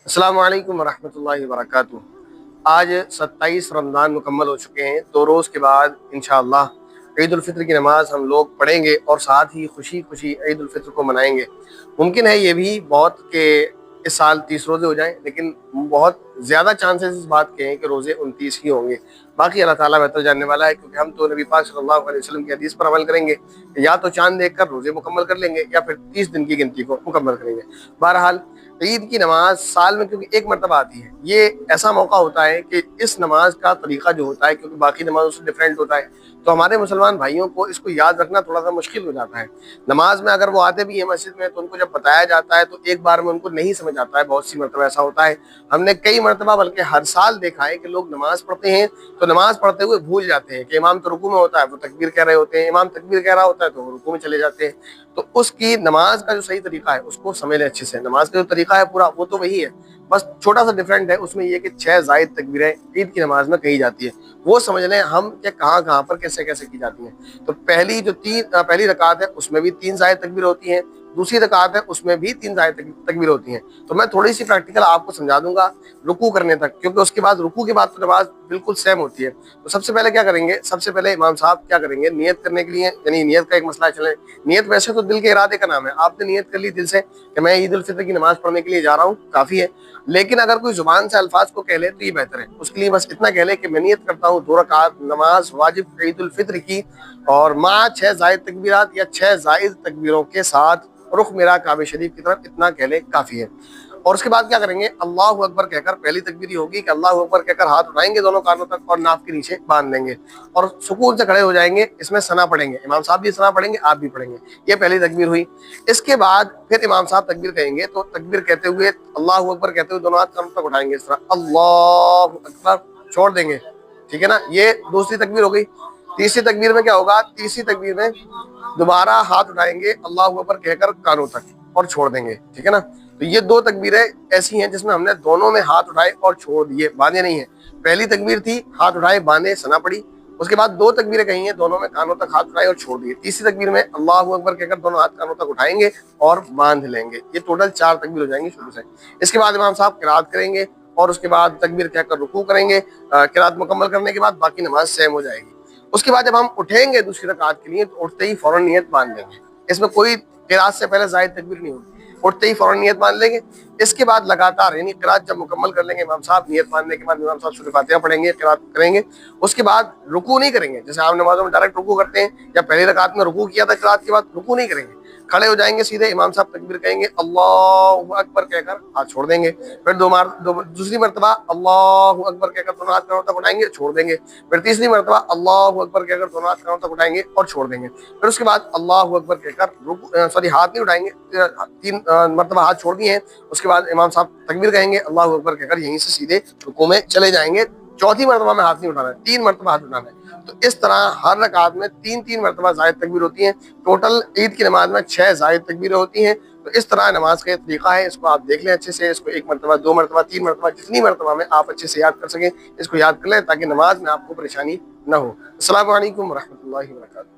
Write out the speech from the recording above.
अस्सलामु अलैकुम वरहमतुल्लाहि वबरकातुहू। आज 27 रमज़ान मुकम्मल हो चुके हैं। 2 रोज़ के बाद इंशाअल्लाह ईद उल फित्र की नमाज़ हम लोग पढ़ेंगे और साथ ही खुशी खुशी ईद उल फित्र को मनाएंगे। मुमकिन है ये भी बहुत कि इस साल 30 रोज़े हो जाएं, लेकिन बहुत ज़्यादा चांसेस इस बात के हैं कि रोज़े 29 ही होंगे। बाकी अल्लाह ताला बेहतर जानने वाला है, क्योंकि हम तो नबी पाक सल्लल्लाहु अलैहि वसल्लम की हदीस पर अमल करेंगे। या तो चांद देखकर रोज़े मुकम्मल कर लेंगे या फिर 30 दिन की गिनती को मुकम्मल करेंगे। बहरहाल ईद की नमाज साल में क्योंकि एक मरतबा आती है, ये ऐसा मौका होता है कि इस नमाज का तरीका जो होता है, क्योंकि बाकी नमाजों से डिफरेंट होता है, तो हमारे मुसलमान भाइयों को इसको याद रखना थोड़ा सा मुश्किल हो जाता है। नमाज में अगर वो आते भी हैं मस्जिद में, तो उनको जब बताया जाता है तो एक बार में उनको नहीं समझ आता है। बहुत सी मरतबा ऐसा होता है, हमने कई मरतबा बल्कि हर साल देखा है कि लोग नमाज पढ़ते हैं तो नमाज पढ़ते हुए भूल जाते हैं कि इमाम तो रुकू में होता है, वो तकबीर कह रहे होते हैं, इमाम तकबीर कह रहा होता है तो वो रुकू में चले जाते हैं। तो उसकी नमाज का जो सही तरीका है उसको समझ लें अच्छे से। नमाज का जो तरीका है पूरा वो तो वही है, बस छोटा सा डिफरेंट है उसमें ये कि 6 जायद तकबीरें ईद की नमाज में कही जाती है। वो समझ लें हम कि कहाँ कहाँ पर कैसे कैसे की जाती हैं। तो पहली रकात है उसमें भी 3 जायद तकबीर होती हैं, दूसरी रकात है उसमें भी 3 जायद तकबीर होती हैं। तो मैं थोड़ी सी प्रैक्टिकल आपको समझा दूंगा रुकू करने तक, क्योंकि उसके बाद रुकू के बाद तो नमाज बिल्कुल सेम होती है। तो सबसे पहले क्या करेंगे, सबसे पहले इमाम साहब क्या करेंगे, नियत करने के लिए, यानी नियत का एक मसला चले। नियत वैसे तो दिल के इरादे का नाम है, आपने नियत कर ली दिल से कि मैं ईद उल फित्र की नमाज पढ़ने के लिए जा रहा हूँ, काफी है। लेकिन अगर कोई जुबान से अल्फाज को कह ले तो ये बेहतर है। उसके लिए बस इतना कह ले कि मैं नियत करता हूँ 2 रकात नमाज वाजिब ईद उल फित्र की, और माँ 6 जायद तकबीरात या 6 जायद तकबीरों के साथ रुख मेरा काबे शरीफ की तरफ, इतना कह ले काफी है। और उसके बाद क्या करेंगे, अल्लाहु अकबर कहकर, पहली तकबीर होगी कि अल्लाहु अकबर कहकर हाथ उठाएंगे दोनों कानों तक और नाक के नीचे बांध लेंगे और सुकून से खड़े हो जाएंगे। इसमें सना पढ़ेंगे, इमाम साहब भी सना पढ़ेंगे, आप भी पढ़ेंगे। ये पहली तकबीर हुई। इसके बाद फिर इमाम साहब तकबीर कहेंगे, तो तकबीर कहते हुए अल्लाहु अकबर कहते हुए दोनों हाथ कानों तक उठाएंगे, इस तरह अल्लाहु अकबर, छोड़ देंगे। ठीक है ना, ये दूसरी तकबीर हो गई। तीसरी तकबीर में क्या होगा, तीसरी तकबीर में दोबारा हाथ उठाएंगे अल्लाहु अकबर कहकर कानों तक और छोड़ देंगे। ठीक है ना, तो ये 2 तकबीरें ऐसी हैं जिसमें हमने दोनों में हाथ उठाए और छोड़ दिए, बांधे नहीं है। पहली तकबीर थी हाथ उठाए बांधे सना पड़ी, उसके बाद 2 तकबीरें कही हैं दोनों में कानों तक हाथ उठाए और छोड़ दिए। तीसरी तकबीर में अल्लाहु अकबर कहकर दोनों हाथ कानों तक उठाएंगे और बांध लेंगे। ये टोटल 4 तकबीर हो जाएंगी शुरू से। इसके बाद इमाम साहब किरात करेंगे और उसके बाद तकबीर कहकर रुकू करेंगे। किरात मुकम्मल करने के बाद बाकी नमाज सेम हो जाएगी। उसके बाद जब हम उठेंगे दूसरी रकात के लिए तो उठते ही फौरन नियत बांध लेंगे। इसमें कोई किरात से पहले जायद तकबीर नहीं होगी, उठते ही फौरन नियत बांध लेंगे। इसके बाद लगातार यानी किरात जब मुकम्मल कर लेंगे इमाम साहब, नियत बांधने के बाद इमाम साहब सूरह फातिहा पढ़ेंगे, किरात करेंगे। उसके बाद रुकू नहीं करेंगे, जैसे आम नमाजों में डायरेक्ट रुकू करते हैं, या पहली रकात में रुकू किया था किरात के बाद रुकू नहीं करेंगे, खड़े हो जाएंगे सीधे। इमाम साहब तकबीर कहेंगे अल्लाहु अकबर कहकर हाथ छोड़ देंगे। फिर दूसरी मरतबा अल्लाहु अकबर कहकर दोनों हाथ कानों तक उठाएंगे, छोड़ देंगे। फिर तीसरी मरतबा अल्लाहु अकबर कहकर दोनों हाथ कानों तक उठाएंगे और छोड़ देंगे। फिर उसके बाद अल्लाहु अकबर कहकर हाथ नहीं उठाएंगे, 3 मरतबा हाथ छोड़ दिए हैं। उसके बाद इमाम साहब तकबीर कहेंगे अल्लाहु अकबर कहकर यहीं से सीधे रुकू में चले जाएंगे। चौथी मरतबा में हाथ नहीं उठाना है, 3 मरतबा हाथ उठाना है। तो इस तरह हर रकात में 3-3 मरतबा जायद तकबीर होती हैं। टोटल ईद की नमाज में 6 जायद तकबीरें होती हैं। तो इस तरह नमाज का तरीका है, इसको आप देख लें अच्छे से। इसको 1 मरतबा, 2 मरतबा, 3 मरतबा, जितनी मरतबा में आप अच्छे से याद कर सकें इसको याद कर लें, ताकि नमाज में आपको परेशानी न हो। अस्सलामु अलैकुम वरहमतुल्लाहि वबरकातुहू।